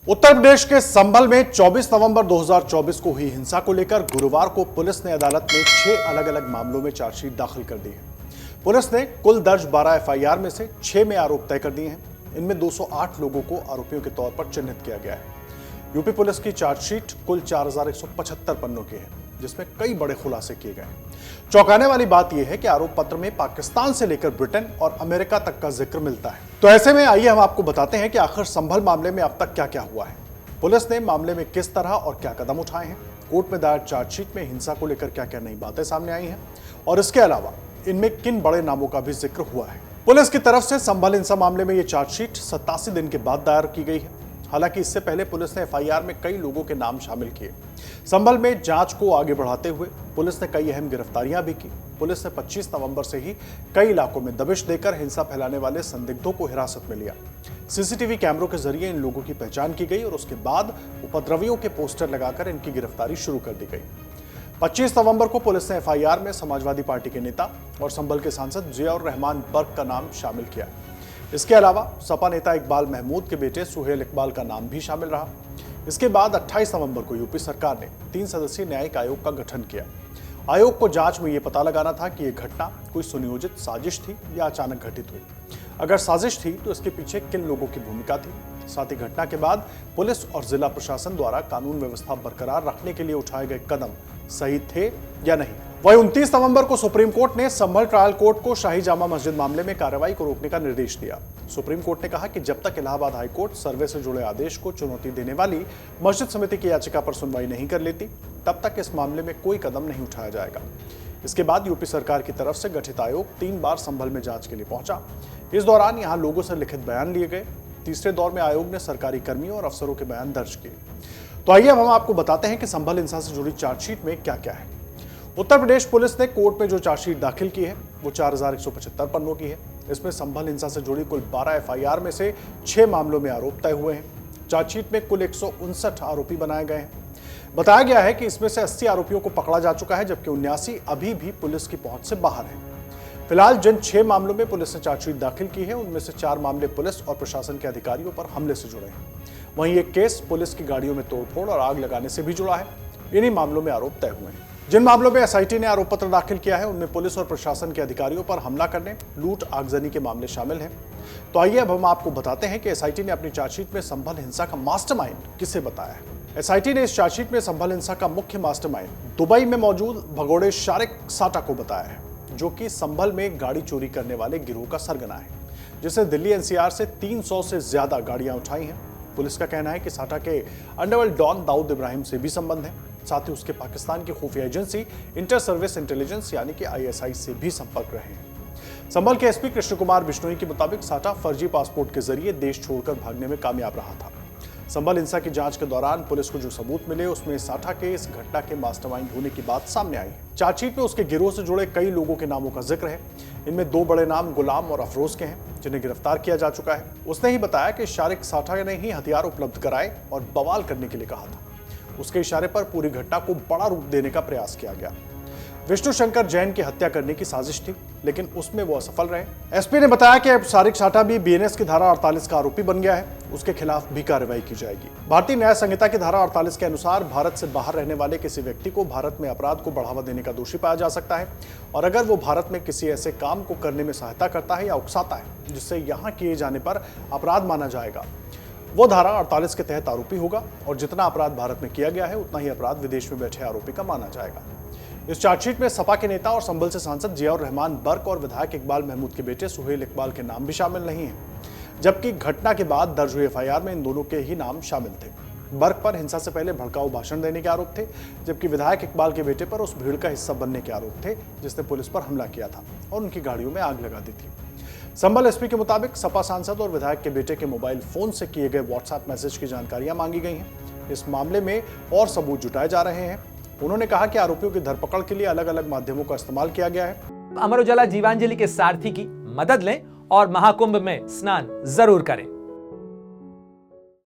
उत्तर प्रदेश के संभल में 24 नवंबर 2024 को हुई हिंसा को लेकर गुरुवार को पुलिस ने अदालत में 6 अलग अलग मामलों में चार्जशीट दाखिल कर दी है। पुलिस ने कुल दर्ज 12 एफआईआर में से 6 में आरोप तय कर दिए हैं। इनमें 208 लोगों को आरोपियों के तौर पर चिन्हित किया गया है। यूपी पुलिस की चार्जशीट कुल 4175 पन्नों की है, जिसमें कई बड़े खुलासे किए गए हैं। चौंकाने वाली बात यह है कि आरोप पत्र में पाकिस्तान से लेकर ब्रिटेन और अमेरिका तक का जिक्र मिलता है। तो ऐसे में आइए हम आपको बताते हैं कि आखिर संभल मामले में अब तक क्या क्या हुआ है, पुलिस ने मामले में किस तरह और क्या कदम उठाए हैं, कोर्ट में दायर चार्जशीट में हिंसा को लेकर क्या क्या नई बातें सामने आई हैं और इसके अलावा इनमें किन बड़े नामों का भी जिक्र हुआ है। पुलिस की तरफ से संभल हिंसा मामले में यह चार्जशीट 87 दिन के बाद दायर की गई है। हालांकि इससे पहले पुलिस ने एफआईआर में कई लोगों के नाम शामिल किए। संभल में जांच को आगे बढ़ाते हुए पुलिस ने कई अहम गिरफ्तारियां भी की। पुलिस ने 25 नवंबर से ही कई इलाकों में दबिश देकर हिंसा फैलाने वाले संदिग्धों को हिरासत में लिया। सीसीटीवी कैमरों के जरिए इन लोगों की पहचान की गई और उसके बाद उपद्रवियों के पोस्टर लगाकर इनकी गिरफ्तारी शुरू कर दी गई। 25 नवंबर को पुलिस ने एफआईआर में समाजवादी पार्टी के नेता और संभल के सांसद जियाउर रहमान बर्क का नाम शामिल किया। इसके अलावा सपा नेता इकबाल महमूद के बेटे सुहेल इकबाल का नाम भी शामिल रहा। इसके बाद 28 नवंबर को यूपी सरकार ने 3 सदस्यीय न्यायिक आयोग का गठन किया। आयोग को जांच में यह पता लगाना था कि यह घटना कोई सुनियोजित साजिश थी या अचानक घटित हुई। अगर साजिश थी तो इसके पीछे किन लोगों की भूमिका थी, साथ ही घटना के बाद पुलिस और जिला प्रशासन द्वारा कानून व्यवस्था बरकरार रखने के लिए उठाए गए कदम सही थे या नहीं। वहीं 29 नवंबर को सुप्रीम कोर्ट ने संभल ट्रायल कोर्ट को शाही जामा मस्जिद मामले में कार्रवाई को रोकने का निर्देश दिया। सुप्रीम कोर्ट ने कहा कि जब तक इलाहाबाद हाई कोर्ट सर्वे से जुड़े आदेश को चुनौती देने वाली मस्जिद समिति की याचिका पर सुनवाई नहीं कर लेती, तब तक इस मामले में कोई कदम नहीं उठाया जाएगा। इसके बाद यूपी सरकार की तरफ से गठित आयोग 3 बार संभल में जांच के लिए पहुंचा। इस दौरान यहां लोगों से लिखित बयान लिए गए। तीसरे दौर में आयोग ने सरकारी कर्मियों और अफसरों के बयान दर्ज किए। तो आइए अब हम आपको बताते हैं कि संभल हिंसा से जुड़ी चार्जशीट में क्या क्या है। उत्तर प्रदेश पुलिस ने कोर्ट में जो चार्जशीट दाखिल की है वो 4175 पन्नों की है। इसमें संभल हिंसा से जुड़ी कुल 12 एफआईआर में से 6 मामलों में आरोप तय हुए हैं। चार्जशीट में कुल 159 आरोपी बनाए गए हैं। बताया गया है कि इसमें से 80 आरोपियों को पकड़ा जा चुका है, जबकि 79 अभी भी पुलिस की पहुंच से बाहर है। फिलहाल जिन 6 मामलों में पुलिस ने चार्जशीट दाखिल की है उनमें से 4 मामले पुलिस और प्रशासन के अधिकारियों पर हमले से जुड़े हैं। वहीं एक केस पुलिस की गाड़ियों में तोड़फोड़ और आग लगाने से भी जुड़ा है। इन्हीं मामलों में आरोप तय हुए हैं। जिन मामलों में एसआईटी ने आरोप पत्र दाखिल किया है उनमें पुलिस और प्रशासन के अधिकारियों पर हमला करने, लूट, आगजनी के मामले शामिल हैं। तो आइए अब हम आपको बताते हैं कि एसआईटी ने अपनी चार्जशीट में संभल हिंसा का मास्टरमाइंड किसे बताया है। एसआईटी ने इस चार्जशीट में संभल हिंसा का मुख्य मास्टरमाइंड दुबई में मौजूद भगोड़े शारिक साटा को बताया है, जो कि संभल में गाड़ी चोरी करने वाले गिरोह का सरगना है, जिसने दिल्ली एनसीआर से 300 से ज्यादा गाड़ियां उठाई हैं। पुलिस का कहना है कि साटा के अंडरवर्ल्ड डॉन दाऊद इब्राहिम से भी संबंध है। साथ ही उसके पाकिस्तान की खुफिया एजेंसी इंटर सर्विस इंटेलिजेंस यानी कि आईएसआई से भी संपर्क रहे हैं। संभल के एसपी कृष्ण कुमार बिश्नोई के मुताबिक साटा फर्जी पासपोर्ट के जरिए देश छोड़कर भागने में कामयाब रहा था। संभल हिंसा की जांच के दौरान पुलिस को जो सबूत मिले उसमें साटा के इस घटना के मास्टरमाइंड होने की बात सामने आई है। चार्जशीट में उसके गिरोह से जुड़े कई लोगों के नामों का जिक्र है। इनमें 2 बड़े नाम गुलाम और अफरोज के हैं, जिन्हें गिरफ्तार किया जा चुका है। उसने ही बताया कि शारिक साटा ने ही हथियार उपलब्ध कराए और बवाल करने के लिए कहा था। उसके इशारे पर पूरी घटना को बड़ा रूप देने का प्रयास किया गया। विष्णु शंकर जैन की हत्या करने की साजिश थी, लेकिन उसमें वो असफल रहे। एसपी ने बताया कि अब शारिक साटा भी बीएनएस की धारा 48 का आरोपी बन गया है। उसके खिलाफ भी कार्रवाई की जाएगी। भारतीय न्याय संहिता की धारा 48 के अनुसार भारत से बाहर रहने वाले किसी व्यक्ति को भारत में अपराध को बढ़ावा देने का दोषी पाया जा सकता है, और अगर वो भारत में किसी ऐसे काम को करने में सहायता करता है या उकसाता है जिससे यहाँ किए जाने पर अपराध माना जाएगा, वो धारा 48 के तहत आरोपी होगा। और जितना अपराध भारत में किया गया है उतना ही अपराध विदेश में बैठे आरोपी का माना जाएगा। इस चार्जशीट में सपा के नेता और संभल से सांसद जियाउर रहमान बर्क और विधायक इकबाल महमूद के बेटे सुहेल इकबाल के नाम भी शामिल नहीं हैं, जबकि घटना के बाद दर्ज हुई एफआईआर में इन दोनों के ही नाम शामिल थे। बर्क पर हिंसा से पहले भड़काऊ भाषण देने के आरोप थे, जबकि विधायक इकबाल के बेटे पर उस भीड़ का हिस्सा बनने के आरोप थे जिसने पुलिस पर हमला किया था और उनकी गाड़ियों में आग लगा दी थी। संभल एसपी के मुताबिक सपा सांसद और विधायक के बेटे के मोबाइल फोन से किए गए व्हाट्सएप मैसेज की जानकारियां मांगी गई हैं। इस मामले में और सबूत जुटाए जा रहे हैं। उन्होंने कहा कि आरोपियों की धरपकड़ के लिए अलग अलग माध्यमों का इस्तेमाल किया गया है। अमर उजाला जीवांजलि के सारथी की मदद लें और महाकुंभ में स्नान जरूर करें।